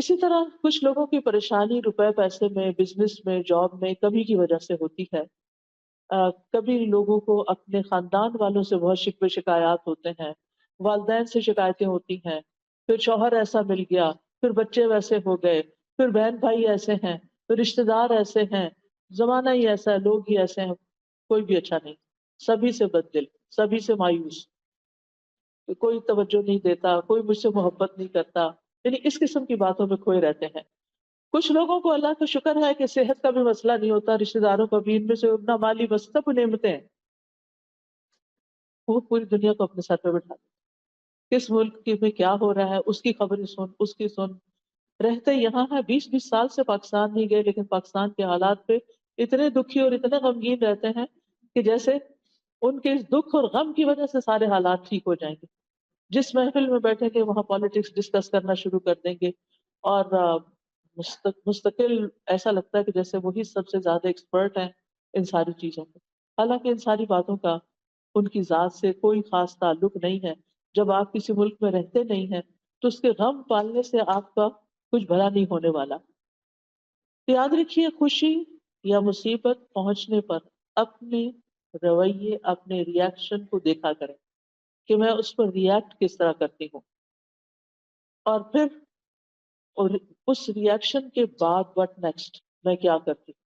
اسی طرح کچھ لوگوں کی پریشانی روپے پیسے میں، بزنس میں، جاب میں کمی کی وجہ سے ہوتی ہے۔ کبھی لوگوں کو اپنے خاندان والوں سے بہت شکوے شکایات ہوتے ہیں، والدین سے شکایتیں ہوتی ہیں، پھر شوہر ایسا مل گیا، پھر بچے ویسے ہو گئے، پھر بہن بھائی ایسے ہیں، پھر رشتہ دار ایسے ہیں، زمانہ ہی ایسا ہے، لوگ ہی ایسے ہیں، کوئی بھی اچھا نہیں، سبھی سے بددل، سبھی سے مایوس، کوئی توجہ نہیں دیتا، کوئی مجھ سے محبت نہیں کرتا، یعنی اس قسم کی باتوں میں کھوئے رہتے ہیں۔ کچھ لوگوں کو اللہ کا شکر ہے کہ صحت کا بھی مسئلہ نہیں ہوتا، رشتہ داروں کا بھی، ان میں سے اپنا مالی بس سب نعمتیں ہیں، وہ پوری دنیا کو اپنے سر پہ بٹھا دے، کس ملک کی میں کیا ہو رہا ہے اس کی خبریں سن، اس کی سن، رہتے یہاں ہے، 20 20 سال سے پاکستان نہیں گئے، لیکن پاکستان کے حالات پہ اتنے دکھی اور اتنے غمگین رہتے ہیں کہ جیسے ان کے اس دکھ اور غم کی وجہ سے سارے حالات ٹھیک ہو جائیں گے۔ جس محفل میں بیٹھیں گے وہاں پالیٹکس ڈسکس کرنا شروع کر دیں گے، اور مستقل ایسا لگتا ہے کہ جیسے وہی سب سے زیادہ ایکسپرٹ ہیں ان ساری چیزوں میں، حالانکہ ان ساری باتوں کا ان کی ذات سے کوئی خاص تعلق نہیں ہے۔ جب آپ کسی ملک میں رہتے نہیں ہیں تو اس کے غم پالنے سے آپ کا کچھ بھلا نہیں ہونے والا۔ یاد رکھیے، خوشی یا مصیبت پہنچنے پر اپنے رویے، اپنے ریاکشن کو دیکھا کریں کہ میں اس پر ریاکٹ کس طرح کرتی ہوں، اور پھر اور اس ریاکشن کے بعد وٹ نیکسٹ، میں کیا کرتی ہوں۔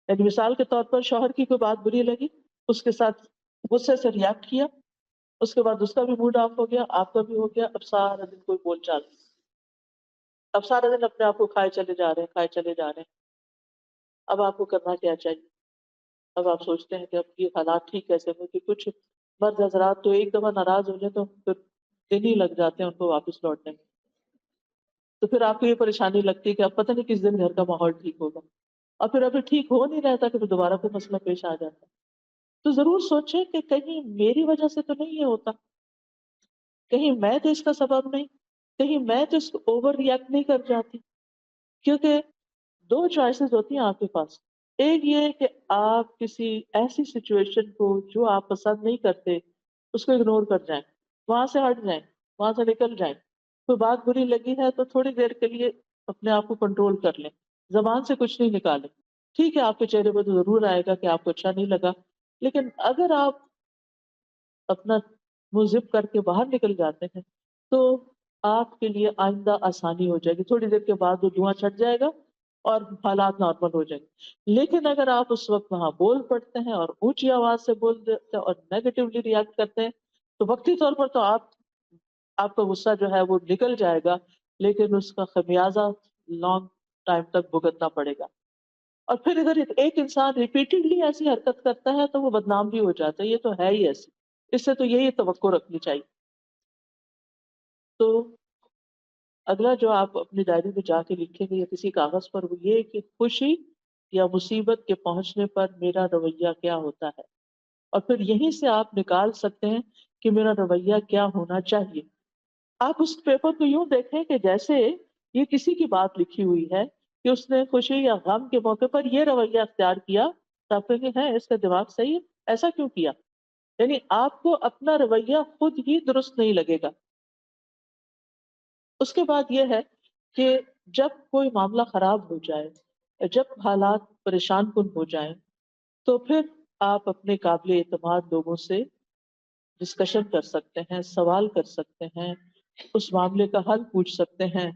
یعنی مثال کے طور پر شوہر کی کوئی بات بری لگی، اس کے ساتھ غصے سے ریاکٹ کیا، اس کے بعد اس کا بھی موڈ آف ہو گیا، آپ کا بھی ہو گیا، اب سارا دن کوئی بول چال نہیں، اب سارا دن اپنے آپ کو کھائے چلے جا رہے ہیں، کھائے چلے جا رہے ہیں۔ اب آپ کو کرنا کیا چاہیے؟ اب آپ سوچتے ہیں کہ اب یہ حالات ٹھیک کیسے ہو، کہ کچھ مرد حضرات تو ایک دفعہ ناراض ہو جائے تو پھر دن ہی لگ جاتے ہیں ان کو واپس لوٹنے میں، تو پھر آپ کو یہ پریشانی لگتی ہے کہ اب پتہ نہیں کس دن گھر کا ماحول ٹھیک ہوگا، اور پھر ابھی ٹھیک ہو نہیں رہتا کہ پھر دوبارہ کوئی مسئلہ پیش آ جاتا ہے۔ تو ضرور سوچیں کہ کہیں میری وجہ سے تو نہیں یہ ہوتا، کہیں میں تو اس کا سبب نہیں، کہیں میں تو اس کو اوور ریئیکٹ نہیں کر جاتی۔ کیونکہ دو چوائسز ہوتی ہیں آپ کے پاس، ایک یہ کہ آپ کسی ایسی سچویشن کو جو آپ پسند نہیں کرتے اس کو اگنور کر جائیں، وہاں سے ہٹ جائیں، وہاں سے نکل جائیں۔ کوئی بات بری لگی ہے تو تھوڑی دیر کے لیے اپنے آپ کو کنٹرول کر لیں، زبان سے کچھ نہیں نکالیں۔ ٹھیک ہے، آپ کے چہرے پہ تو ضرور آئے گا کہ آپ کو اچھا نہیں لگا، لیکن اگر آپ اپنا منہ زپ کر کے باہر نکل جاتے ہیں تو آپ کے لیے آئندہ آسانی ہو جائے گی، تھوڑی دیر کے بعد وہ دھواں چھٹ جائے گا اور حالات نارمل ہو جائیں گے۔ لیکن اگر آپ اس وقت وہاں بول پڑتے ہیں اور اونچی آواز سے بول دیتے ہیں اور نیگیٹولی ریئیکٹ کرتے ہیں تو وقتی طور پر تو آپ کا غصہ جو ہے وہ نکل جائے گا، لیکن اس کا خمیازہ لانگ ٹائم تک بھگتنا پڑے گا۔ اور پھر اگر ایک انسان ریپیٹڈلی ایسی حرکت کرتا ہے تو وہ بدنام بھی ہو جاتا ہے، یہ تو ہے ہی ایسی، اس سے تو یہی توقع رکھنی چاہیے۔ تو اگلا جو آپ اپنی ڈائری میں جا کے لکھیں گے یا کسی کاغذ پر، وہ یہ کہ خوشی یا مصیبت کے پہنچنے پر میرا رویہ کیا ہوتا ہے، اور پھر یہیں سے آپ نکال سکتے ہیں کہ میرا رویہ کیا ہونا چاہیے۔ آپ اس پیپر کو یوں دیکھیں کہ جیسے یہ کسی کی بات لکھی ہوئی ہے کہ اس نے خوشی یا غم کے موقع پر یہ رویہ اختیار کیا، تو آپ کہیں گے ہے اس کا دماغ صحیح ہے، ایسا کیوں کیا؟ یعنی آپ کو اپنا رویہ خود ہی درست نہیں لگے گا۔ اس کے بعد یہ ہے کہ جب کوئی معاملہ خراب ہو جائے، جب حالات پریشان کن ہو جائیں، تو پھر آپ اپنے قابل اعتماد لوگوں سے ڈسکشن کر سکتے ہیں، سوال کر سکتے ہیں، اس معاملے کا حل پوچھ سکتے ہیں۔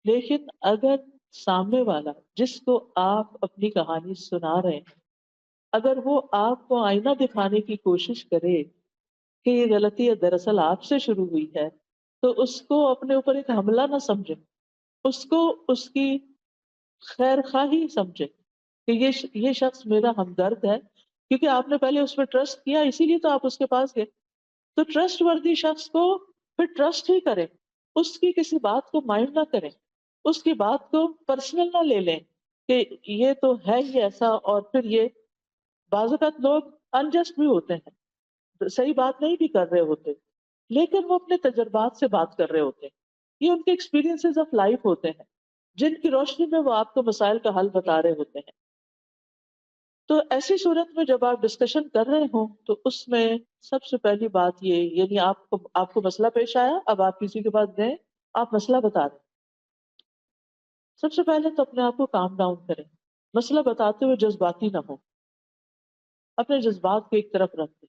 لیکن اگر سامنے والا جس کو آپ اپنی کہانی سنا رہے ہیں، اگر وہ آپ کو آئینہ دکھانے کی کوشش کرے کہ یہ غلطی دراصل آپ سے شروع ہوئی ہے، تو اس کو اپنے اوپر ایک حملہ نہ سمجھے، اس کو اس کی خیر خواہی سمجھے کہ یہ شخص میرا ہمدرد ہے، کیونکہ آپ نے پہلے اس پہ ٹرسٹ کیا، اسی لیے تو آپ اس کے پاس گئے۔ تو ٹرسٹ وردی شخص کو پھر ٹرسٹ ہی کریں، اس کی کسی بات کو مائنڈ نہ کریں، اس کی بات کو پرسنل نہ لے لیں کہ یہ تو ہے ہی ایسا، اور پھر یہ بعض اوقات لوگ انجسٹ بھی ہوتے ہیں، صحیح بات نہیں بھی کر رہے ہوتے، لیکن وہ اپنے تجربات سے بات کر رہے ہوتے ہیں، یہ ان کے ایکسپیرینسز آف لائف ہوتے ہیں جن کی روشنی میں وہ آپ کو مسائل کا حل بتا رہے ہوتے ہیں۔ تو ایسی صورت میں جب آپ ڈسکشن کر رہے ہوں تو اس میں سب سے پہلی بات یہ، یعنی آپ کو مسئلہ پیش آیا، اب آپ کسی کے پاس گئے، آپ مسئلہ بتا دیں سب سے پہلے تو اپنے آپ کو کام ڈاؤن کریں، مسئلہ بتاتے ہوئے جذباتی نہ ہو، اپنے جذبات کو ایک طرف رکھ دیں،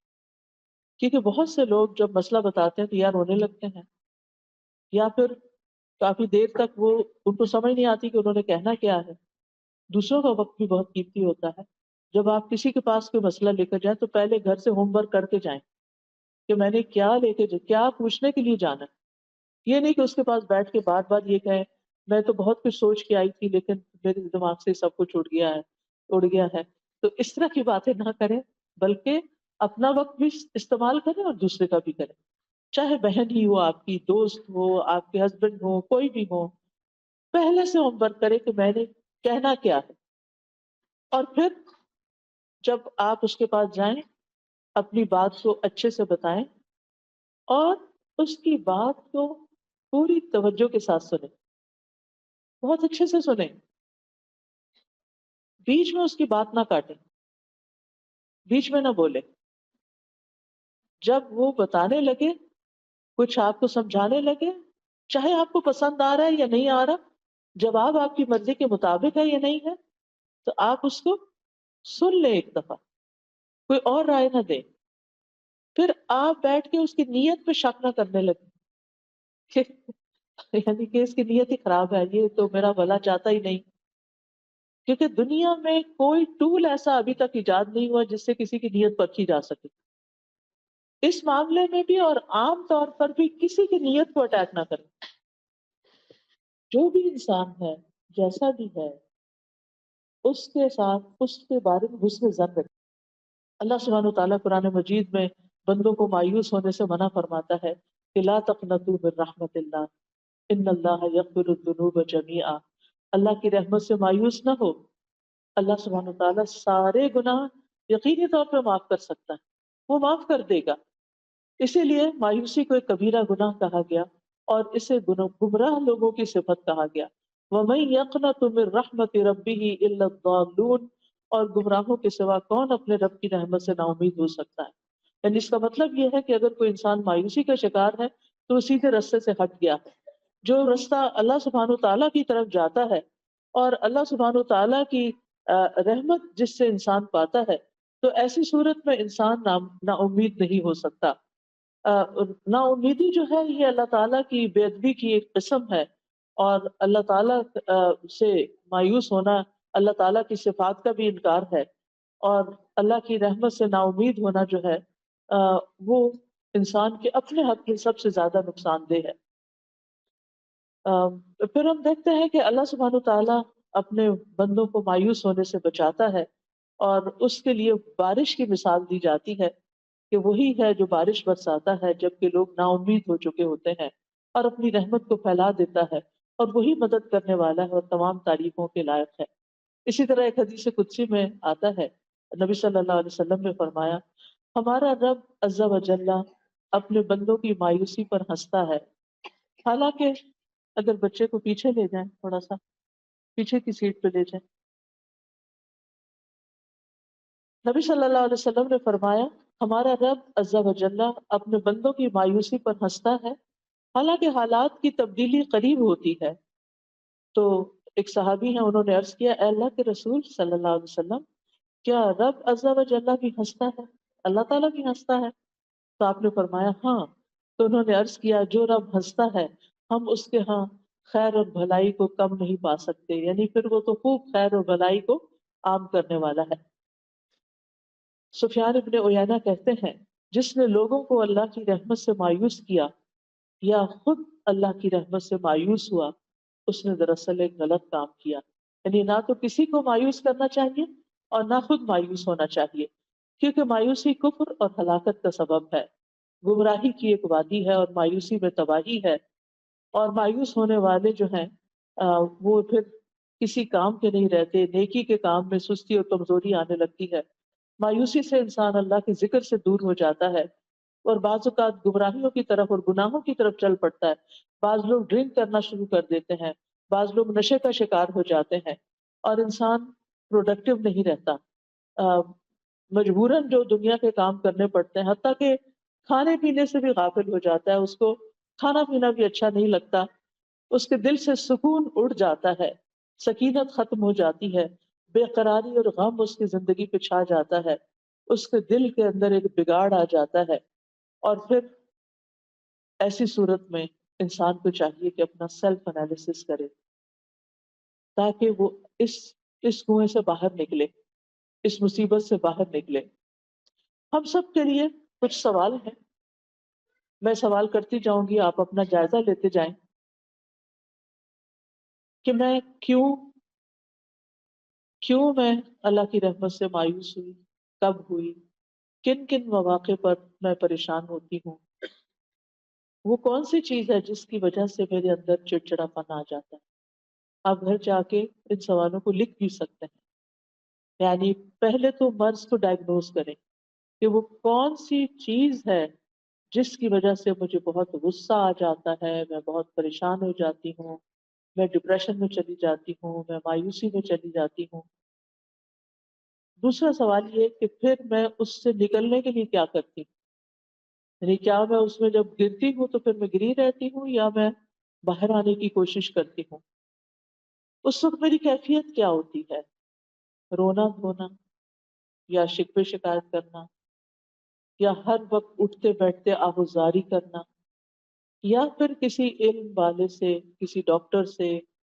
کیونکہ بہت سے لوگ جب مسئلہ بتاتے ہیں تو یا رونے لگتے ہیں، یا پھر کافی دیر تک وہ ان کو سمجھ نہیں آتی کہ انہوں نے کہنا کیا ہے۔ دوسروں کا وقت بھی بہت قیمتی ہوتا ہے۔ جب آپ کسی کے پاس کوئی مسئلہ لے کر جائیں تو پہلے گھر سے ہوم ورک کر کے جائیں کہ میں نے کیا لے کے کیا پوچھنے کے لیے جانا ہے۔ یہ نہیں کہ اس کے پاس بیٹھ کے بار بار یہ کہیں میں تو بہت کچھ سوچ کے آئی تھی لیکن میرے دماغ سے سب کچھ اڑ گیا ہے۔ تو اس طرح کی باتیں نہ کریں، بلکہ اپنا وقت بھی استعمال کریں اور دوسرے کا بھی کریں، چاہے بہن ہی ہو، آپ کی دوست ہو، آپ کے ہسبینڈ ہو، کوئی بھی ہو، پہلے سے ہوم ورک کرے کہ میں نے کہنا کیا ہے، اور پھر جب آپ اس کے پاس جائیں اپنی بات کو اچھے سے بتائیں اور اس کی بات کو پوری توجہ کے ساتھ سنیں، بہت اچھے سے سنیں، بیچ میں اس کی بات نہ کاٹیں، بیچ میں نہ بولیں۔ جب وہ بتانے لگے، کچھ آپ کو سمجھانے لگے، چاہے آپ کو پسند آ رہا ہے یا نہیں آ رہا، جواب آپ کی مرضی کے مطابق ہے یا نہیں ہے، تو آپ اس کو سن لیں ایک دفعہ، کوئی اور رائے نہ دیں۔ پھر آپ بیٹھ کے اس کی نیت پہ شک نہ کرنے لگے کہ یعنی کہ اس کی نیت ہی خراب ہے، یہ تو میرا بھلا چاہتا ہی نہیں، کیونکہ دنیا میں کوئی ٹول ایسا ابھی تک ایجاد نہیں ہوا جس سے کسی کی نیت پرکھی جا سکے۔ اس معاملے میں بھی اور عام طور پر بھی کسی کی نیت کو اٹیک نہ کریں۔ جو بھی انسان ہے، جیسا بھی ہے، اس کے ساتھ اس کے بارے میں حسن ظن رکھیں۔ اللہ سبحانہ وتعالیٰ قرآن مجید میں بندوں کو مایوس ہونے سے منع فرماتا ہے کہ لا تقنطوا من رحمت اللہ ان اللہ یغفر الذنوب جميعا، اللہ کی رحمت سے مایوس نہ ہو، اللہ سبحانہ وتعالیٰ سارے گناہ یقینی طور پہ معاف کر سکتا ہے، وہ معاف کر دے گا۔ اسی لیے مایوسی کو ایک کبیرہ گناہ کہا گیا اور اسے گمراہ لوگوں کی صفت کہا گیا۔ وَمَن يَقْنَطُ مِن رَحْمَةِ رَبِّهِ إِلَّا الضَّالُّونَ، اور گمراہوں کے سوا کون اپنے رب کی رحمت سے نا امید ہو سکتا ہے؟ یعنی اس کا مطلب یہ ہے کہ اگر کوئی انسان مایوسی کا شکار ہے تو وہ سیدھے رستے سے ہٹ گیا ہے۔ جو رستہ اللہ سبحانہ تعالیٰ کی طرف جاتا ہے اور اللہ سبحانہ تعالیٰ کی رحمت جس سے انسان پاتا ہے، تو ایسی صورت میں انسان نا امید نہیں ہو سکتا۔ نا امیدی جو ہے یہ اللہ تعالیٰ کی بے ادبی کی ایک قسم ہے، اور اللہ تعالیٰ سے مایوس ہونا اللہ تعالیٰ کی صفات کا بھی انکار ہے، اور اللہ کی رحمت سے نا امید ہونا جو ہے وہ انسان کے اپنے حق میں سب سے زیادہ نقصان دہ ہے۔ پھر ہم دیکھتے ہیں کہ اللہ سبحانہ تعالیٰ اپنے بندوں کو مایوس ہونے سے بچاتا ہے، اور اس کے لیے بارش کی مثال دی جاتی ہے کہ وہی ہے جو بارش برساتا ہے جبکہ لوگ نا امید ہو چکے ہوتے ہیں، اور اپنی رحمت کو پھیلا دیتا ہے، اور وہی مدد کرنے والا ہے اور تمام تعریفوں کے لائق ہے۔ اسی طرح ایک حدیث قدسی میں آتا ہے، نبی صلی اللہ علیہ وسلم نے فرمایا ہمارا رب عز و جل اپنے بندوں کی مایوسی پر ہنستا ہے۔ حالانکہ اگر بچے کو پیچھے لے جائیں، تھوڑا سا پیچھے کی سیٹ پہ لے جائیں، نبی صلی اللہ علیہ وسلم نے فرمایا ہمارا رب عز و جل اپنے بندوں کی مایوسی پر ہنستا ہے حالانکہ حالات کی تبدیلی قریب ہوتی ہے۔ تو ایک صحابی ہیں، انہوں نے عرض کیا اے اللہ کے رسول صلی اللہ علیہ وسلم، کیا رب عز و جل بھی ہنستا ہے، اللہ تعالیٰ بھی ہنستا ہے؟ تو آپ نے فرمایا ہاں۔ تو انہوں نے عرض کیا جو رب ہنستا ہے ہم اس کے ہاں خیر اور بھلائی کو کم نہیں پا سکتے، یعنی پھر وہ تو خوب خیر اور بھلائی کو عام کرنے والا ہے۔ سفیان ابن عیینہ کہتے ہیں جس نے لوگوں کو اللہ کی رحمت سے مایوس کیا یا خود اللہ کی رحمت سے مایوس ہوا، اس نے دراصل ایک غلط کام کیا۔ یعنی نہ تو کسی کو مایوس کرنا چاہیے اور نہ خود مایوس ہونا چاہیے، کیونکہ مایوسی کفر اور ہلاکت کا سبب ہے، گمراہی کی ایک وادی ہے اور مایوسی میں تباہی ہے۔ اور مایوس ہونے والے جو ہیں وہ پھر کسی کام کے نہیں رہتے، نیکی کے کام میں سستی اور کمزوری آنے لگتی ہے۔ مایوسی سے انسان اللہ کے ذکر سے دور ہو جاتا ہے، اور بعض اوقات گمراہیوں کی طرف اور گناہوں کی طرف چل پڑتا ہے۔ بعض لوگ ڈرنک کرنا شروع کر دیتے ہیں، بعض لوگ نشے کا شکار ہو جاتے ہیں، اور انسان پروڈکٹیو نہیں رہتا، مجبوراً جو دنیا کے کام کرنے پڑتے ہیں، حتیٰ کہ کھانے پینے سے بھی غافل ہو جاتا ہے، اس کو کھانا پینا بھی اچھا نہیں لگتا، اس کے دل سے سکون اڑ جاتا ہے۔ سکینت ختم ہو جاتی ہے، بے قراری اور غم اس کی زندگی پہ چھا جاتا ہے، اس کے دل کے اندر ایک بگاڑ آ جاتا ہے، اور پھر ایسی صورت میں انسان کو چاہیے کہ اپنا سیلف انالیسس کرے تاکہ وہ اس اس کنویں سے باہر نکلے، اس مصیبت سے باہر نکلے۔ ہم سب کے لیے کچھ سوال ہیں، میں سوال کرتی جاؤں گی، آپ اپنا جائزہ لیتے جائیں کہ میں کیوں میں اللہ کی رحمت سے مایوس ہوئی، کب ہوئی، کن کن مواقع پر میں پریشان ہوتی ہوں، وہ کون سی چیز ہے جس کی وجہ سے میرے اندر چڑچڑاپن آ جاتا ہے۔ آپ گھر جا کے ان سوالوں کو لکھ بھی سکتے ہیں، یعنی پہلے تو مرض کو ڈائگنوز کریں کہ وہ کون سی چیز ہے جس کی وجہ سے مجھے بہت غصہ آ جاتا ہے، میں بہت پریشان ہو جاتی ہوں، میں ڈپریشن میں چلی جاتی ہوں، میں مایوسی میں چلی جاتی ہوں۔ دوسرا سوال یہ کہ پھر میں اس سے نکلنے کے لیے کیا کرتی ہوں، یعنی کیا میں اس میں جب گرتی ہوں تو پھر میں گری رہتی ہوں یا میں باہر آنے کی کوشش کرتی ہوں۔ اس وقت میری کیفیت کیا ہوتی ہے، رونا دھونا یا شکوے شکایت کرنا یا ہر وقت اٹھتے بیٹھتے آہوزاری کرنا یا پھر کسی علم والے سے، کسی ڈاکٹر سے،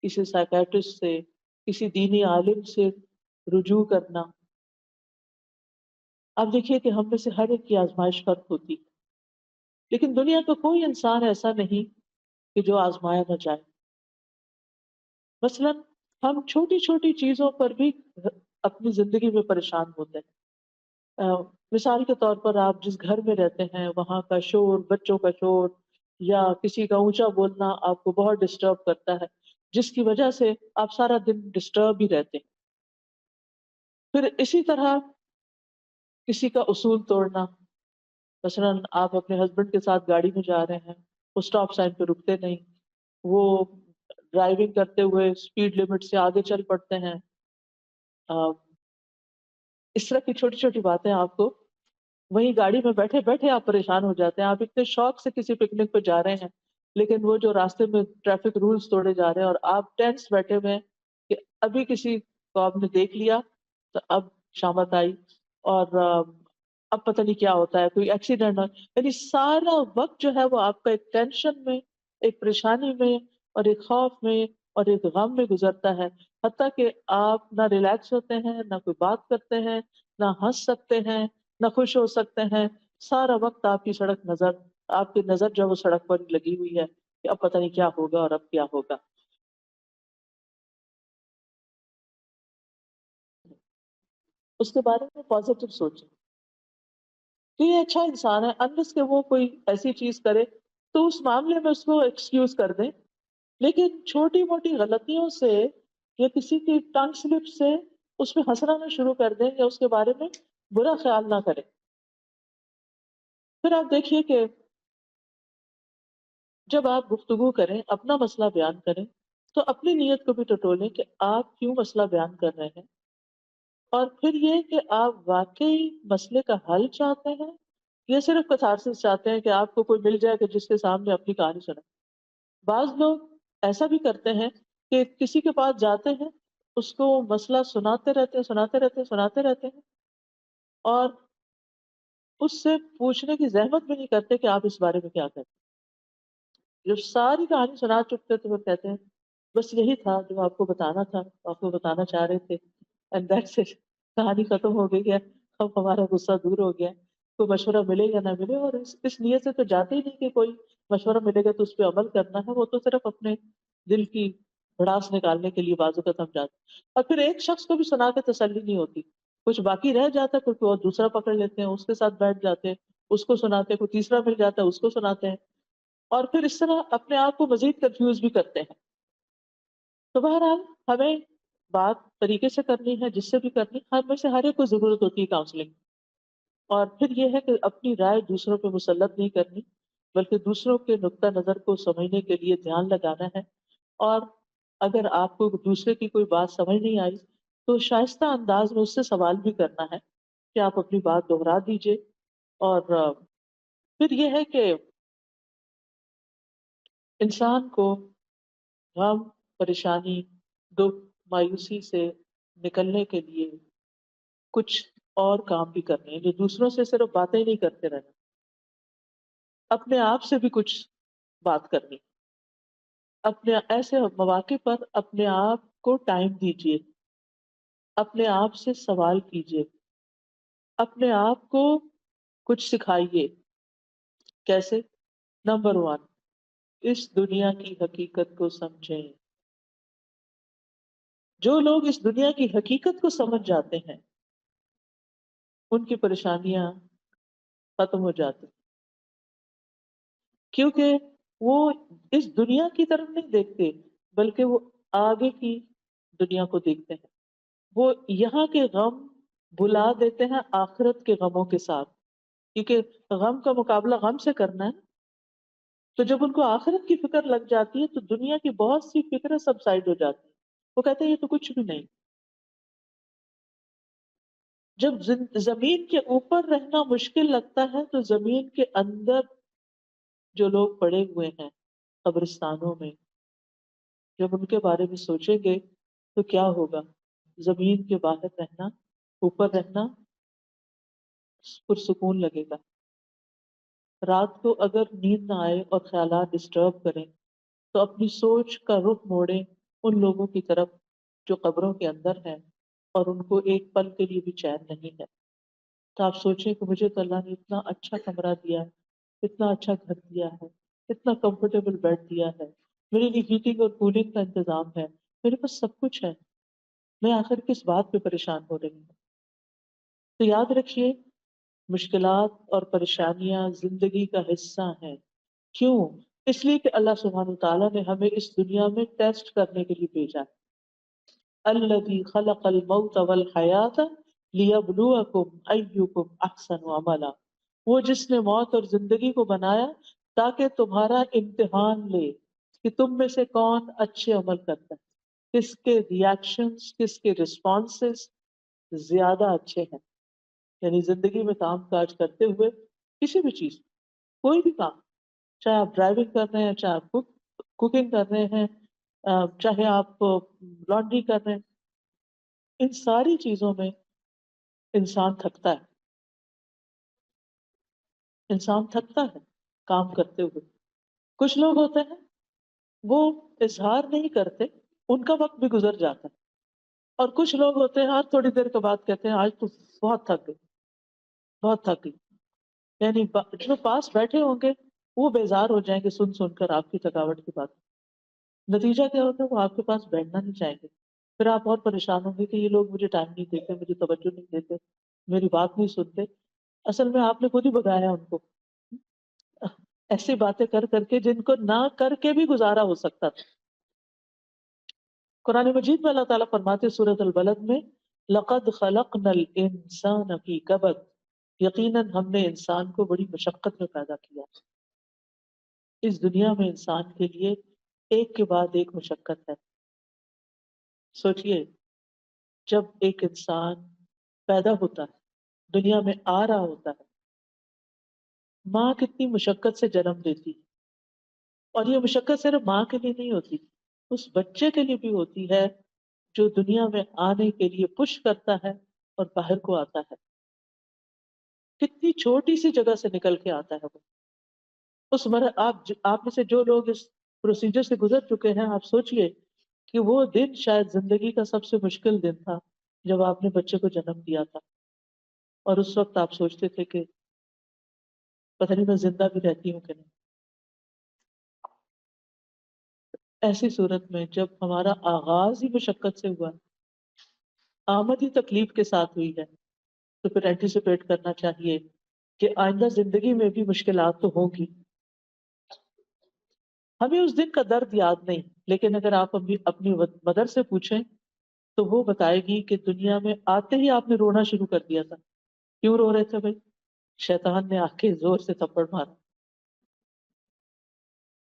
کسی سائیکیٹرسٹ سے، کسی دینی عالم سے رجوع کرنا۔ اب دیکھیے کہ ہم میں سے ہر ایک کی آزمائش فرق ہوتی، لیکن دنیا کا کوئی انسان ایسا نہیں کہ جو آزمایا نہ جائے۔ مثلا ہم چھوٹی چھوٹی چیزوں پر بھی اپنی زندگی میں پریشان ہوتے ہیں۔ مثال کے طور پر آپ جس گھر میں رہتے ہیں وہاں کا شور، بچوں کا شور یا کسی کا اونچا بولنا آپ کو بہت ڈسٹرب کرتا ہے، جس کی وجہ سے آپ سارا دن ڈسٹرب ہی رہتے ہیں۔ پھر اسی طرح کسی کا اصول توڑنا، مثلا آپ اپنے ہسبینڈ کے ساتھ گاڑی میں جا رہے ہیں، وہ اسٹاپ سائن پہ رکتے نہیں، وہ ڈرائیونگ کرتے ہوئے اسپیڈ لمٹ سے آگے چل پڑتے ہیں۔ آ، اس طرح کی چھوٹی چھوٹی باتیں آپ کو، وہیں گاڑی میں بیٹھے بیٹھے آپ پریشان ہو جاتے ہیں، آپ اتنے شوق سے کسی پکنک پہ جا رہے ہیں لیکن وہ جو راستے میں ٹریفک رولز توڑے جا رہے ہیں اور آپ ٹینس بیٹھے ہوئے ہیں کہ ابھی کسی کو آپ نے دیکھ لیا تو اب شامت آئی، اور اب پتہ نہیں کیا ہوتا ہے، کوئی ایکسیڈنٹ ہو، یعنی سارا وقت جو ہے وہ آپ کا ایک ٹینشن میں، ایک پریشانی میں اور ایک خوف میں اور ایک غم میں گزرتا ہے، حتیٰ کہ آپ نہ ریلیکس ہوتے ہیں، نہ کوئی بات کرتے ہیں، نہ ہنس سکتے ہیں، نہ خوش ہو سکتے ہیں۔ سارا وقت آپ کی نظر جو وہ سڑک پر لگی ہوئی ہے کہ اب پتہ نہیں کیا ہوگا اور اب کیا ہوگا۔ اس کے بارے میں پازیٹیو سوچیں کہ یہ اچھا انسان ہے، انلس کہ وہ کوئی ایسی چیز کرے تو اس معاملے میں اس کو ایکسکیوز کر دیں، لیکن چھوٹی موٹی غلطیوں سے یا کسی کی ٹنگ سلپ سے اس میں ہنسنا نہ شروع کر دیں یا اس کے بارے میں برا خیال نہ کریں۔ پھر آپ دیکھیے کہ جب آپ گفتگو کریں، اپنا مسئلہ بیان کریں تو اپنی نیت کو بھی ٹٹولیں کہ آپ کیوں مسئلہ بیان کر رہے ہیں، اور پھر یہ کہ آپ واقعی مسئلے کا حل چاہتے ہیں یا صرف کتھارسس چاہتے ہیں کہ آپ کو کوئی مل جائے کہ جس کے سامنے اپنی کہانی سنائے۔ بعض لوگ ایسا بھی کرتے ہیں کہ کسی کے پاس جاتے ہیں، اس کو مسئلہ سناتے رہتے ہیں، سناتے رہتے ہیں، سناتے رہتے ہیں، اور اس سے پوچھنے کی زحمت بھی نہیں کرتے کہ آپ اس بارے میں کیا کرتے ہیں۔ جب ساری کہانی سنا چکتے تو وہ کہتے ہیں بس یہی تھا جو آپ کو بتانا تھا، آپ کو بتانا چاہ رہے تھے، اینڈ دیٹس اٹ، کہانی ختم ہو گئی ہے، اب ہمارا غصہ دور ہو گیا۔ کوئی مشورہ ملے یا نہ ملے، اور اس نیت سے تو جاتے ہی نہیں کہ کوئی مشورہ ملے گا تو اس پہ عمل کرنا ہے، وہ تو صرف اپنے دل کی بھڑاس نکالنے کے لیے بازو کا تھم جاتے ہیں۔ اور پھر ایک شخص کو بھی سنا کے تسلی نہیں ہوتی، کچھ باقی رہ جاتا ہے، کوئی اور دوسرا پکڑ لیتے ہیں، اس کے ساتھ بیٹھ جاتے ہیں، اس کو سناتے ہیں، کوئی تیسرا مل جاتا ہے، اس کو سناتے ہیں، اور پھر اس طرح اپنے آپ کو مزید کنفیوز بھی کرتے ہیں۔ تو بہرحال ہمیں بات طریقے سے کرنی ہے، جس سے بھی کرنی، ہم میں سے ہر ایک کو ضرورت ہوتی ہے کاؤنسلنگ، اور پھر یہ ہے کہ اپنی رائے دوسروں پہ مسلط نہیں کرنی، بلکہ دوسروں کے نقطہ نظر کو سمجھنے کے لیے دھیان لگانا ہے، اور اگر آپ کو دوسرے کی کوئی بات سمجھ نہیں آئی تو شائستہ انداز میں اس سے سوال بھی کرنا ہے کہ آپ اپنی بات دوہرا دیجئے۔ اور پھر یہ ہے کہ انسان کو غم، پریشانی، دکھ مایوسی سے نکلنے کے لیے کچھ اور کام بھی کرنے ہیں، جو دوسروں سے صرف باتیں نہیں کرتے رہنا، اپنے آپ سے بھی کچھ بات کرنی. اپنے ایسے مواقع پر اپنے آپ کو ٹائم دیجیے، اپنے آپ سے سوال کیجیے، اپنے آپ کو کچھ سکھائیے. کیسے؟ نمبر ون، اس دنیا کی حقیقت کو سمجھیں. جو لوگ اس دنیا کی حقیقت کو سمجھ جاتے ہیں ان کی پریشانیاں ختم ہو جاتی، کیونکہ وہ اس دنیا کی طرف نہیں دیکھتے بلکہ وہ آگے کی دنیا کو دیکھتے ہیں. وہ یہاں کے غم بھلا دیتے ہیں آخرت کے غموں کے ساتھ، کیونکہ غم کا مقابلہ غم سے کرنا ہے. تو جب ان کو آخرت کی فکر لگ جاتی ہے تو دنیا کی بہت سی فکریں سب سائڈ ہو جاتی ہیں. وہ کہتے ہیں یہ تو کچھ بھی نہیں. جب زمین کے اوپر رہنا مشکل لگتا ہے تو زمین کے اندر جو لوگ پڑے ہوئے ہیں قبرستانوں میں، جب ان کے بارے میں سوچیں گے تو کیا ہوگا؟ زمین کے باہر رہنا، اوپر رہنا پرسکون لگے گا. رات کو اگر نیند نہ آئے اور خیالات ڈسٹرب کریں تو اپنی سوچ کا رخ موڑیں ان لوگوں کی طرف جو قبروں کے اندر ہیں اور ان کو ایک پل کے لیے بھی چین نہیں ہے. تو آپ سوچیں کہ مجھے تو اللہ نے اتنا اچھا کمرہ دیا ہے، اتنا اچھا گھر دیا ہے، اتنا کمفرٹیبل بیڈ دیا ہے، میرے لیے ہیٹنگ اور کولنگ کا انتظام ہے، میرے پاس سب کچھ ہے، میں آخر کس بات پہ پریشان ہو رہی ہوں؟ تو یاد رکھیے، مشکلات اور پریشانیاں زندگی کا حصہ ہیں. کیوں؟ اس لیے کہ اللہ سبحانہ وتعالیٰ نے ہمیں اس دنیا میں ٹیسٹ کرنے کے لیے بھیجا ہے. الذی خلق الموت والحیات لیبلوکم ایکم احسن عملا. وہ جس نے موت اور زندگی کو بنایا تاکہ تمہارا امتحان لے کہ تم میں سے کون اچھے عمل کرتا ہے، کس کے ریاکشنز، کس کے رسپانسز زیادہ اچھے ہیں. یعنی زندگی میں کام کاج کرتے ہوئے کسی بھی چیز، کوئی بھی کام، چاہے آپ ڈرائیونگ کر رہے ہیں، چاہے آپ کوکنگ کر رہے ہیں، چاہے آپ لانڈری کر رہے ہیں، ان ساری چیزوں میں انسان تھکتا ہے. انسان تھکتا ہے کام کرتے ہوئے. کچھ لوگ ہوتے ہیں وہ اظہار نہیں کرتے، ان کا وقت بھی گزر جاتا ہے. اور کچھ لوگ ہوتے ہیں ہر تھوڑی دیر کے بعد کہتے ہیں آج تو بہت تھک گئے، بہت تھک گئی. یعنی جو پاس بیٹھے ہوں گے وہ بیزار ہو جائیں گے سن سن کر آپ کی تھکاوٹ کی بات. نتیجہ کیا ہوتا ہے؟ وہ آپ کے پاس بیٹھنا نہیں چاہیں گے. پھر آپ اور پریشان ہوں گے کہ یہ لوگ مجھے ٹائم نہیں دیتے، مجھے توجہ نہیں دیتے، میری بات نہیں سنتے. اصل میں آپ نے خود ہی بگایا ان کو ایسی باتیں کر کر کے جن کو نہ کر کے بھی گزارا ہو سکتا تھا. قرآن مجید میں اللہ تعالیٰ فرماتے سورۃ البلد میں لقد خلقنا الانسان فی کبد، یقیناً ہم نے انسان کو بڑی مشقت میں پیدا کیا. اس دنیا میں انسان کے لیے ایک کے بعد ایک مشقت ہے. سوچئے، جب ایک انسان پیدا ہوتا ہے، دنیا میں آ رہا ہوتا ہے، ماں کتنی مشقت سے جنم دیتی ہے. اور یہ مشقت صرف ماں کے لیے نہیں ہوتی، اس بچے کے لیے بھی ہوتی ہے جو دنیا میں آنے کے لیے پش کرتا ہے اور باہر کو آتا ہے. کتنی چھوٹی سی جگہ سے نکل کے آتا ہے وہ. آپ میں سے جو لوگ اس پروسیجر سے گزر چکے ہیں، آپ سوچئے کہ وہ دن شاید زندگی کا سب سے مشکل دن تھا جب آپ نے بچے کو جنم دیا تھا. اور اس وقت آپ سوچتے تھے کہ پتہ نہیں میں زندہ بھی رہتی ہوں کہ نہیں. ایسی صورت میں جب ہمارا آغاز ہی مشقت سے ہوا، آمد ہی تکلیف کے ساتھ ہوئی ہے، تو پھر اینٹیسپیٹ کرنا چاہیے کہ آئندہ زندگی میں بھی مشکلات تو ہوں گی. ہمیں اس دن کا درد یاد نہیں، لیکن اگر آپ اپنی مدر سے پوچھیں تو وہ بتائے گی کہ دنیا میں آتے ہی آپ نے رونا شروع کر دیا تھا. کیوں رو رہے تھے بھائی؟ شیطان نے آ کے زور سے تھپڑ مارا.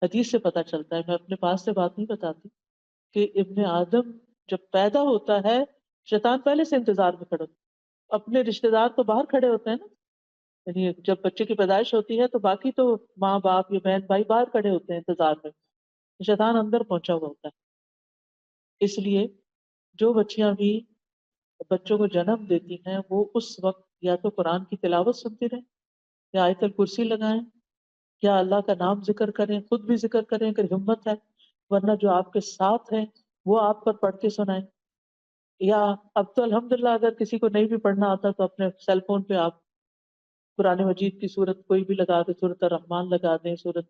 حدیث سے پتا چلتا ہے، میں اپنے پاس سے بات نہیں بتاتی، کہ ابن آدم جب پیدا ہوتا ہے شیطان پہلے سے انتظار میں کھڑا ہوتا ہے. اپنے رشتہ دار تو باہر کھڑے ہوتے ہیں نا، یعنی جب بچے کی پیدائش ہوتی ہے تو باقی تو ماں باپ یا بہن بھائی باہر کھڑے ہوتے ہیں انتظار میں، شیطان اندر پہنچا ہوا ہوتا ہے. اس لیے جو بچیاں بھی بچوں کو جنم دیتی ہیں وہ اس وقت یا تو قرآن کی تلاوت سنتی رہیں یا آیت الکرسی لگائیں یا اللہ کا نام ذکر کریں، خود بھی ذکر کریں اگر ہمت ہے، ورنہ جو آپ کے ساتھ ہیں وہ آپ پر پڑھ کے سنائیں. یا اب تو الحمدللہ اگر کسی کو نہیں بھی پڑھنا آتا تو اپنے سیل فون پہ آپ قرآن مجید کی صورت کوئی بھی لگا دیں، صورت الرحمن لگا دیں، صورت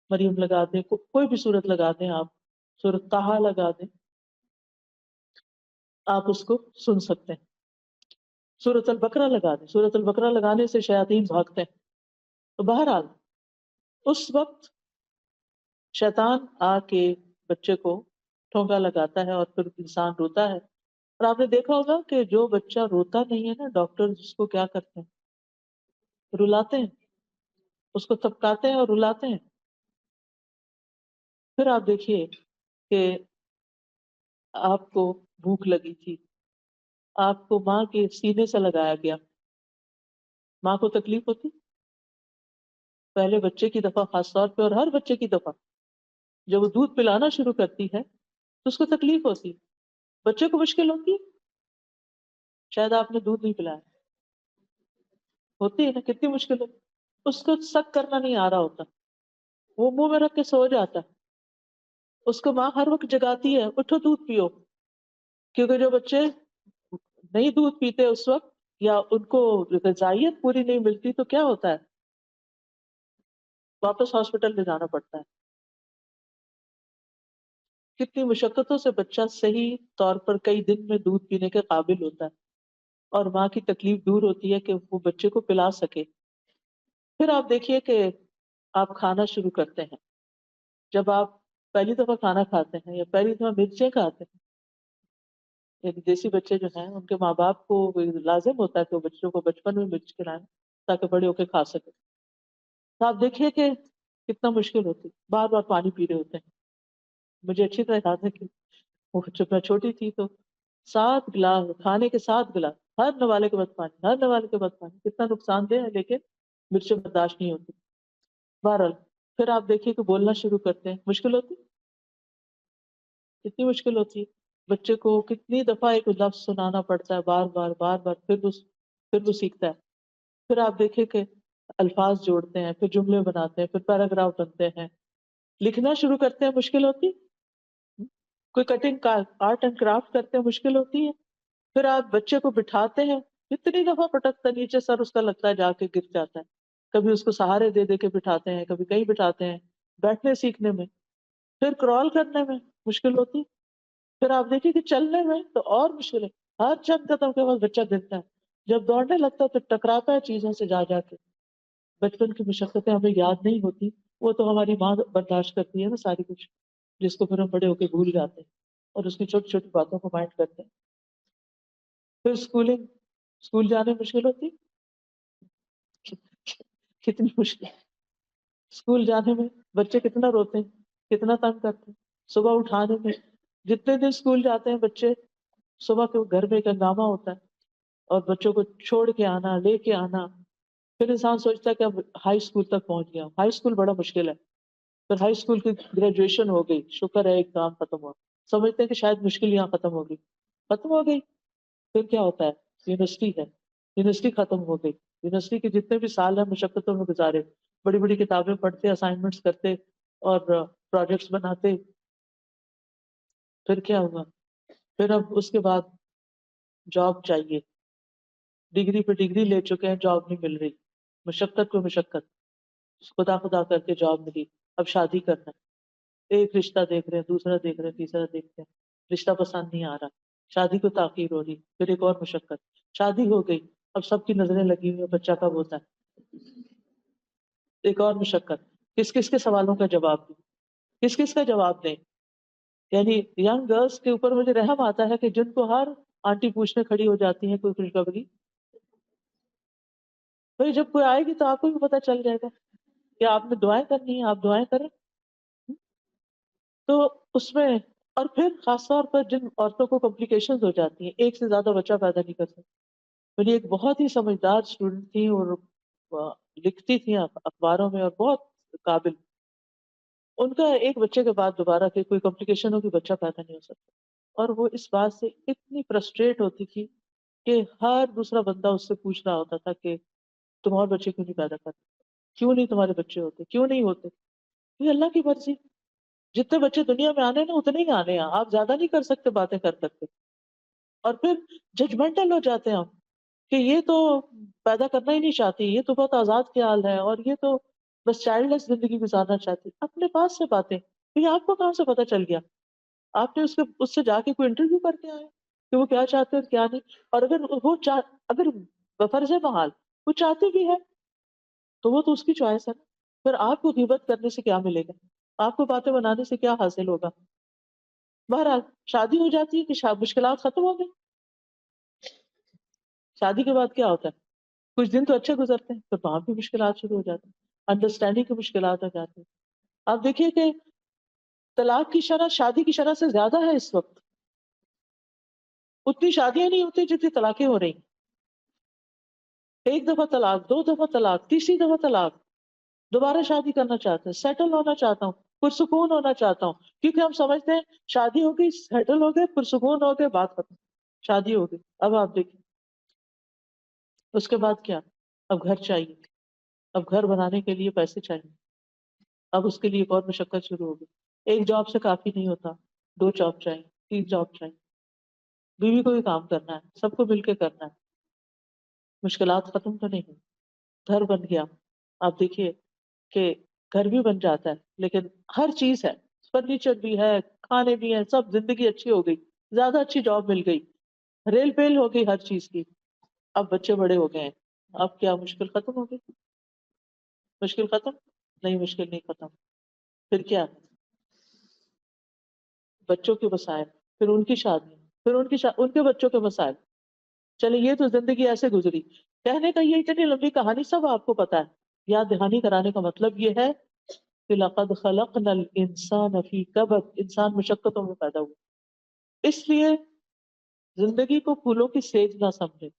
مریم لگا دیں، کوئی بھی صورت لگا دیں، آپ صورت طٰہٰ لگا دیں، آپ اس کو سن سکتے ہیں. سورۃ البقرہ لگا دیں، سورۃ البقرہ لگانے سے شیاطین بھاگتے ہیں. تو بہرحال اس وقت شیطان آ کے بچے کو ٹھونکا لگاتا ہے اور پھر انسان روتا ہے. اور آپ نے دیکھا ہوگا کہ جو بچہ روتا نہیں ہے نا، ڈاکٹر اس کو کیا کرتے ہیں؟ رلاتے ہیں، اس کو تھپکاتے ہیں اور رلاتے ہیں. پھر آپ دیکھیے کہ آپ کو بھوک لگی تھی، آپ کو ماں کے سینے سے لگایا گیا، ماں کو تکلیف ہوتی؟ پہلے بچے کی دفعہ خاص طور پہ اور ہر بچے کی دفعہ جب وہ دودھ پلانا شروع کرتی ہے تو اس کو تکلیف ہوتی، بچے کو مشکل ہوتی. شاید آپ نے دودھ نہیں پلایا، ہوتی ہے نا، کتنی مشکل ہوتی. اس کو سک کرنا نہیں آ رہا ہوتا، وہ منہ میں رکھ کے سو جاتا ہے، اس کو ماں ہر وقت جگاتی ہے اٹھو دودھ پیو. کیونکہ جو بچے نہیں دودھ پیتے اس وقت یا ان کو غذائیت پوری نہیں ملتی تو کیا ہوتا ہے؟ واپس ہاسپٹل لے جانا پڑتا ہے. کتنی مشقتوں سے بچہ صحیح طور پر کئی دن میں دودھ پینے کے قابل ہوتا ہے اور ماں کی تکلیف دور ہوتی ہے کہ وہ بچے کو پلا سکے. پھر آپ دیکھیے کہ آپ کھانا شروع کرتے ہیں. جب آپ پہلی دفعہ کھانا کھاتے ہیں یا پہلی دفعہ مرچیں کھاتے ہیں، یعنی دیسی بچے جو ہیں ان کے ماں باپ کو لازم ہوتا ہے کہ وہ بچوں کو بچپن میں مرچ کھلائیں تاکہ بڑے ہو کے کھا سکیں. تو آپ دیکھیے کہ کتنا مشکل ہوتی، بار بار پانی پی رہے ہوتے ہیں. مجھے اچھی طرح یاد ہے کہ وہ جب میں چھوٹی تھی تو 7 گلاس کھانے کے 7 گلاس، ہر نوالے کے بعد پانی، ہر نوالے کے بعد پانی. کتنا نقصان دہ ہے لیکن مرچیں برداشت نہیں ہوتی. بہرحال پھر آپ دیکھیے کہ بولنا شروع کرتے ہیں، مشکل ہوتی، کتنی مشکل ہوتی ہے. بچے کو کتنی دفعہ ایک لفظ سنانا پڑتا ہے بار بار بار بار، پھر وہ سیکھتا ہے. پھر آپ دیکھیں کہ الفاظ جوڑتے ہیں، پھر جملے بناتے ہیں، پھر پیراگراف بنتے ہیں، لکھنا شروع کرتے ہیں، مشکل ہوتی. کوئی کٹنگ کا آرٹ اینڈ کرافٹ کرتے ہیں، مشکل ہوتی ہے. پھر آپ بچے کو بٹھاتے ہیں، کتنی دفعہ پٹکتا نیچے، سر اس کا لگتا ہے جا کے گر جاتا ہے. کبھی اس کو سہارے دے دے کے بٹھاتے ہیں، کبھی کہیں بٹھاتے ہیں. بیٹھنے سیکھنے میں، پھر کرال کرنے میں مشکل ہوتی. پھر آپ دیکھیں کہ چلنے میں تو اور مشکل ہے. ہر چند قدم کے بعد بچہ گرتا ہے، جب دوڑنے لگتا ہے تو ٹکراتا ہے چیزوں سے جا جا کے. بچپن کی مشقتیں ہمیں یاد نہیں ہوتی، وہ تو ہماری ماں برداشت کرتی ہے نا ساری کچھ، جس کو پھر ہم بڑے ہو کے بھول جاتے ہیں اور اس کی چھوٹی چھوٹی باتوں کو مائنڈ کرتے ہیں. پھر اسکول جانے میں مشکل ہوتی، کتنی مشکل. اسکول جانے میں بچے کتنا روتے ہیں، کتنا تنگ کرتے ہیں. صبح اٹھانے میں، جتنے دن اسکول جاتے ہیں بچے، صبح کے گھر میں ایک ہنگامہ ہوتا ہے اور بچوں کو چھوڑ کے آنا، لے کے آنا. پھر انسان سوچتا ہے کہ اب ہائی اسکول تک پہنچ گیا. ہائی اسکول بڑا مشکل ہے. پھر ہائی اسکول کی گریجویشن ہو گئی، شکر ہے ایک کام ختم ہوا. سمجھتے ہیں کہ شاید مشکل یہاں ختم ہوگی، ختم ہو گئی. پھر کیا ہوتا ہے؟ یونیورسٹی ہے، یونیورسٹی ختم ہو گئی. یونیورسٹی کے جتنے بھی سال ہیں مشقتوں میں گزارے، بڑی بڑی کتابیں پڑھتے، اسائنمنٹس کرتے اور پروجیکٹس بناتے. پھر کیا ہوا؟ پھر اب اس کے بعد جاب چاہیے، ڈگری پہ ڈگری لے چکے ہیں، جاب نہیں مل رہی. مشقت پہ مشقت، خدا خدا کر کے جاب ملی. اب شادی کرنا ہے، ایک رشتہ دیکھ رہے ہیں، دوسرا دیکھ رہے ہیں، تیسرا دیکھ رہے ہیں، رشتہ پسند نہیں آ رہا، شادی کو تاخیر ہو رہی. پھر ایک اور مشقت، شادی ہو گئی، اب سب کی نظریں لگی ہوئی ہیں بچہ کب ہوتا ہے. ایک اور مشقت، کس کس کے سوالوں کا جواب دیں، کس کس کا جواب دیں. یعنی ینگ گرلس کے اوپر مجھے رحم آتا ہے کہ جن کو ہر آنٹی پوچھنے کھڑی ہو جاتی ہیں کوئی خوشخبری. بھائی جب کوئی آئے گی تو آپ کو بھی پتہ چل جائے گا کہ آپ نے دعائیں کرنی ہیں، آپ دعائیں کریں. تو اس میں، اور پھر خاص طور پر جن عورتوں کو کمپلیکیشنز ہو جاتی ہیں، ایک سے زیادہ بچہ پیدا نہیں کر سکتی. میری ایک بہت ہی سمجھدار اسٹوڈنٹ تھی اور لکھتی تھی اخباروں میں اور بہت قابل. ان کا ایک بچے کے بعد دوبارہ کہ کوئی کمپلیکیشن ہو کہ بچہ پیدا نہیں ہو سکتا. اور وہ اس بات سے اتنی فرسٹریٹ ہوتی تھی کہ ہر دوسرا بندہ اس سے پوچھ رہا ہوتا تھا کہ تم اور بچے کیوں نہیں پیدا کرتے، کیوں نہیں تمہارے بچے ہوتے، کیوں نہیں ہوتے؟ یہ اللہ کی مرضی، جتنے بچے دنیا میں آنے ہیں نا اتنے ہی آنے ہیں، آپ زیادہ نہیں کر سکتے باتیں کر سکتے. اور پھر ججمنٹل ہو جاتے ہیں ہم کہ یہ تو پیدا کرنا ہی نہیں چاہتی، یہ تو بہت آزاد خیال ہے، اور یہ تو بس چائلڈ لیس زندگی گزارنا چاہتی. اپنے پاس سے باتیں، یہ آپ کو کہاں سے پتا چل گیا؟ آپ نے اس سے جا کے کوئی انٹرویو کر کے آئے کہ وہ کیا چاہتے ہیں اور کیا نہیں؟ اور اگر بفرض محال وہ چاہتی بھی ہے تو وہ تو اس کی چوائس ہے نا. پھر آپ کو غیبت کرنے سے کیا ملے گا؟ آپ کو باتیں بنانے سے کیا حاصل ہوگا؟ بہرحال شادی ہو جاتی ہے کہ مشکلات ختم ہو گئی. شادی کے بعد کیا ہوتا ہے؟ کچھ دن تو اچھے گزرتے ہیں، پھر وہاں بھی مشکلات شروع ہو جاتی ہیں، انڈرسٹینڈنگ کی مشکلات ہو جاتی ہیں. آپ دیکھیے کہ طلاق کی شرح شادی کی شرح سے زیادہ ہے اس وقت. اتنی شادیاں نہیں ہوتی جتنی طلاقیں ہو رہی ہیں. ایک دفعہ طلاق، دو دفعہ طلاق، تیسری دفعہ طلاق. دوبارہ شادی کرنا چاہتے ہیں، سیٹل ہونا چاہتا ہوں، پرسکون ہونا چاہتا ہوں، کیونکہ ہم سمجھتے ہیں شادی ہو گئی، سیٹل ہو گئے، پرسکون ہو گئے، بات ختم. شادی ہو گئی، اب آپ دیکھیں اس کے بعد کیا؟ اب گھر چاہیے، اب گھر بنانے کے لیے پیسے چاہیے، اب اس کے لیے ایک اور مشقت شروع ہوگی. ایک جاب سے کافی نہیں ہوتا، دو جاب چاہیے، تین جاب چاہیے، بیوی کو بھی کام کرنا ہے، سب کو مل کے کرنا ہے. مشکلات ختم تو نہیں. گھر بن گیا، آپ دیکھیے کہ گھر بھی بن جاتا ہے لیکن ہر چیز ہے، فرنیچر بھی ہے، کھانے بھی ہیں، سب، زندگی اچھی ہو گئی، زیادہ اچھی جاب مل گئی، ریل پیل ہو گئی ہر چیز کی. اب بچے بڑے ہو گئے ہیں، اب کیا مشکل ختم ہو گئی؟ مشکل ختم؟ نہیں، مشکل نہیں ختم. پھر کیا؟ بچوں کے مسائل، پھر ان کی شادی، پھر ان کے بچوں کے مسائل. چلے یہ تو زندگی ایسے گزری. کہنے کا یہ اتنی لمبی کہانی سب آپ کو پتا ہے. یاد دہانی کرانے کا مطلب یہ ہے کہ لقد خلقنا الانسان فی کبد، انسان مشقتوں میں پیدا ہوا. اس لیے زندگی کو پھولوں کی سیج نہ سمجھے.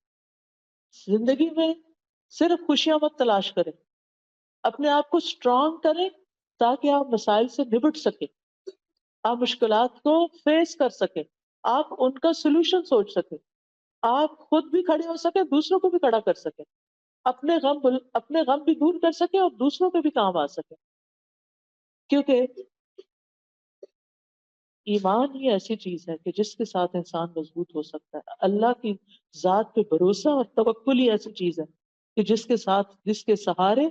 زندگی میں صرف خوشیاں مت تلاش کریں، اپنے آپ کو اسٹرانگ کریں تاکہ آپ مسائل سے نبٹ سکیں، آپ مشکلات کو فیس کر سکیں، آپ ان کا سولوشن سوچ سکیں، آپ خود بھی کھڑے ہو سکیں، دوسروں کو بھی کھڑا کر سکیں، اپنے غم بھی دور کر سکیں اور دوسروں کے بھی کام آ سکیں. کیونکہ ایمان ہی ایسی چیز ہے کہ جس کے ساتھ انسان مضبوط ہو سکتا ہے. اللہ کی ذات پہ بھروسہ اور توکل ہی ایسی چیز ہے کہ جس کے سہارے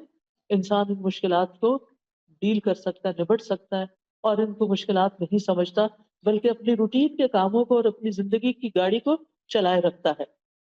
انسان ان مشکلات کو ڈیل کر سکتا ہے، نبٹ سکتا ہے، اور ان کو مشکلات نہیں سمجھتا بلکہ اپنی روٹین کے کاموں کو اور اپنی زندگی کی گاڑی کو چلائے رکھتا ہے.